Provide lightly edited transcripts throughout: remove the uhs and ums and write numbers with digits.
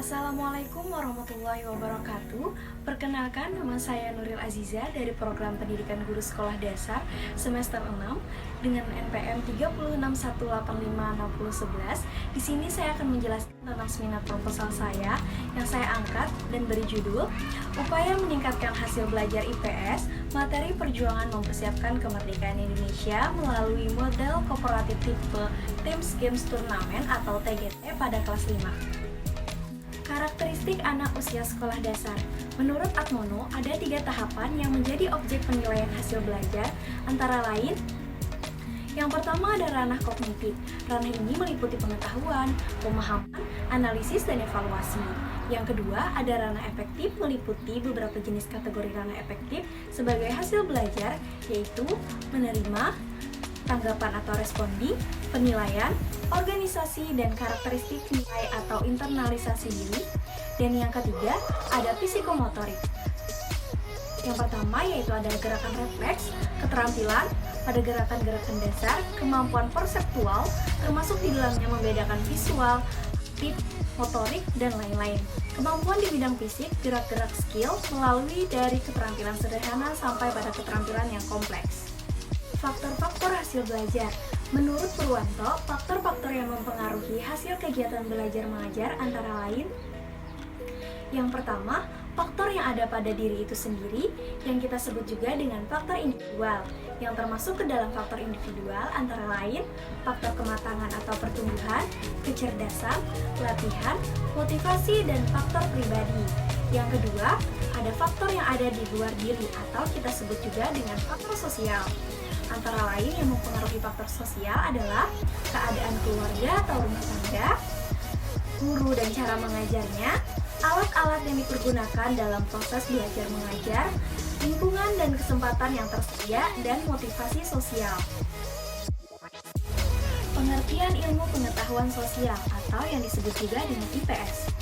Assalamualaikum warahmatullahi wabarakatuh. Perkenalkan, nama saya Nuril Aziza dari Program Pendidikan Guru Sekolah Dasar semester 6 dengan NPM 361856011. Di sini saya akan menjelaskan tentang seminar proposal saya yang saya angkat dan beri judul Upaya Meningkatkan Hasil Belajar IPS, Materi Perjuangan Mempersiapkan Kemerdekaan Indonesia melalui Model Kooperatif Tipe Teams Games Turnamen atau TGT pada kelas 5. Karakteristik anak usia sekolah dasar. Menurut Atmono, ada 3 tahapan yang menjadi objek penilaian hasil belajar, antara lain yang pertama ada ranah kognitif. Ranah ini meliputi pengetahuan, pemahaman, analisis, dan evaluasi. Yang kedua ada ranah efektif, meliputi beberapa jenis kategori ranah efektif sebagai hasil belajar, yaitu menerima, tanggapan atau responding, penilaian, organisasi, dan karakteristik nilai atau internalisasi diri. Dan yang ketiga, ada psikomotorik. Yang pertama yaitu ada gerakan refleks, keterampilan pada gerakan-gerakan dasar, kemampuan perseptual, termasuk di dalamnya membedakan visual, aktif, motorik, dan lain-lain. Kemampuan di bidang fisik, gerak-gerak skill, melalui dari keterampilan sederhana sampai pada keterampilan yang kompleks. Faktor-faktor hasil belajar. Menurut Purwanto, faktor-faktor yang mempengaruhi hasil kegiatan belajar mengajar antara lain yang pertama, faktor yang ada pada diri itu sendiri yang kita sebut juga dengan faktor individual. Yang termasuk ke dalam faktor individual antara lain faktor kematangan atau pertumbuhan, kecerdasan, latihan, motivasi, dan faktor pribadi. Yang kedua, ada faktor yang ada di luar diri atau kita sebut juga dengan faktor sosial. Antara lain yang mempengaruhi faktor sosial adalah keadaan keluarga atau rumah tangga, guru dan cara mengajarnya, alat-alat yang dipergunakan dalam proses belajar mengajar, lingkungan dan kesempatan yang tersedia, dan motivasi sosial. Pengertian ilmu pengetahuan sosial atau yang disebut juga dengan IPS.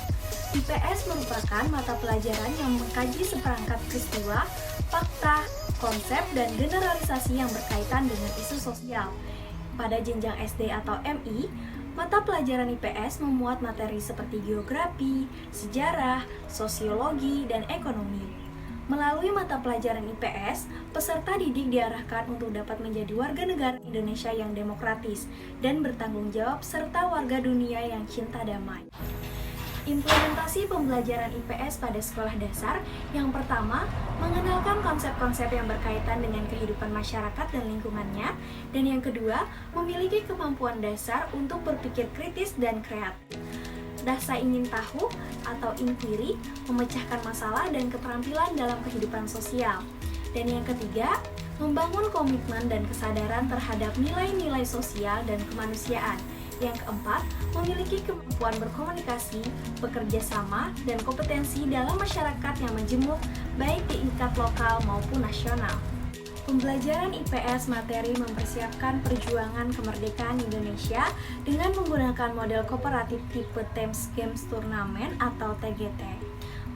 IPS merupakan mata pelajaran yang mengkaji seperangkat peristiwa, fakta, konsep, dan generalisasi yang berkaitan dengan isu sosial. Pada jenjang SD atau MI, mata pelajaran IPS memuat materi seperti geografi, sejarah, sosiologi, dan ekonomi. Melalui mata pelajaran IPS, peserta didik diarahkan untuk dapat menjadi warga negara Indonesia yang demokratis dan bertanggung jawab serta warga dunia yang cinta damai. Implementasi pembelajaran IPS pada sekolah dasar. Yang pertama, mengenalkan konsep-konsep yang berkaitan dengan kehidupan masyarakat dan lingkungannya. Dan yang kedua, memiliki kemampuan dasar untuk berpikir kritis dan kreatif. Rasa ingin tahu atau inquiry, memecahkan masalah dan keterampilan dalam kehidupan sosial. Dan yang ketiga, membangun komitmen dan kesadaran terhadap nilai-nilai sosial dan kemanusiaan. Yang keempat, memiliki kemampuan berkomunikasi, bekerja sama, dan kompetensi dalam masyarakat yang menjemuk baik di tingkat lokal maupun nasional. Pembelajaran IPS materi mempersiapkan perjuangan kemerdekaan Indonesia dengan menggunakan model kooperatif tipe Teams Games Turnamen atau TGT.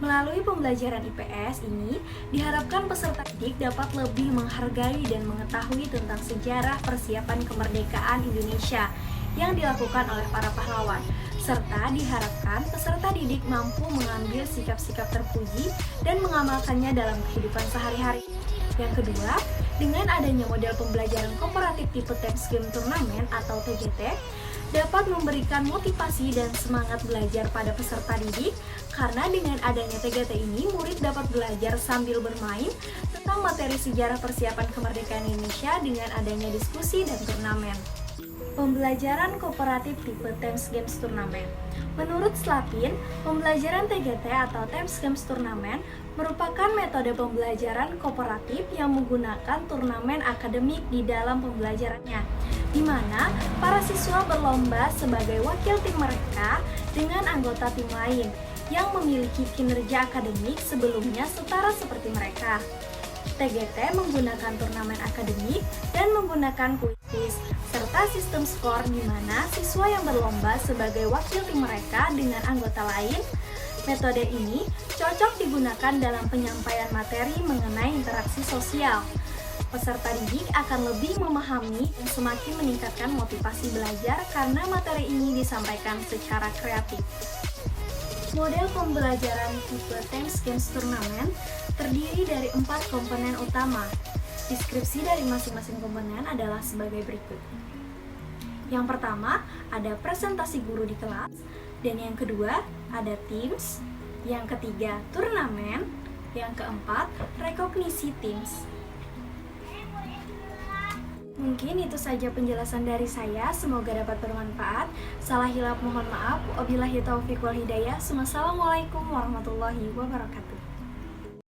Melalui pembelajaran IPS ini, diharapkan peserta didik dapat lebih menghargai dan mengetahui tentang sejarah persiapan kemerdekaan Indonesia yang dilakukan oleh para pahlawan, serta diharapkan peserta didik mampu mengambil sikap-sikap terpuji dan mengamalkannya dalam kehidupan sehari-hari. Yang kedua, dengan adanya model pembelajaran kooperatif tipe Teams Game Turnamen atau TGT, dapat memberikan motivasi dan semangat belajar pada peserta didik, karena dengan adanya TGT ini, murid dapat belajar sambil bermain tentang materi sejarah persiapan kemerdekaan Indonesia dengan adanya diskusi dan turnamen. Pembelajaran kooperatif tipe Teams Games Turnamen. Menurut Slapin, pembelajaran TGT atau Teams Games Turnamen merupakan metode pembelajaran kooperatif yang menggunakan turnamen akademik di dalam pembelajarannya, di mana para siswa berlomba sebagai wakil tim mereka dengan anggota tim lain yang memiliki kinerja akademik sebelumnya setara seperti mereka. TGT menggunakan turnamen akademik dan menggunakan kuis serta sistem skor di mana siswa yang berlomba sebagai wakil tim mereka dengan anggota lain. Metode ini cocok digunakan dalam penyampaian materi mengenai interaksi sosial. Peserta didik akan lebih memahami dan semakin meningkatkan motivasi belajar karena materi ini disampaikan secara kreatif. Model pembelajaran tipe Thames Games Turnamen terdiri dari 4 komponen utama. Deskripsi dari masing-masing komponen adalah sebagai berikut. Yang pertama, ada presentasi guru di kelas, dan yang kedua, ada Teams, yang ketiga, turnamen, yang keempat, rekognisi Teams. Mungkin itu saja penjelasan dari saya, semoga dapat bermanfaat. Salah hilap mohon maaf. Wabillahi taufiq wal hidayah. Wassalamualaikum warahmatullahi wabarakatuh.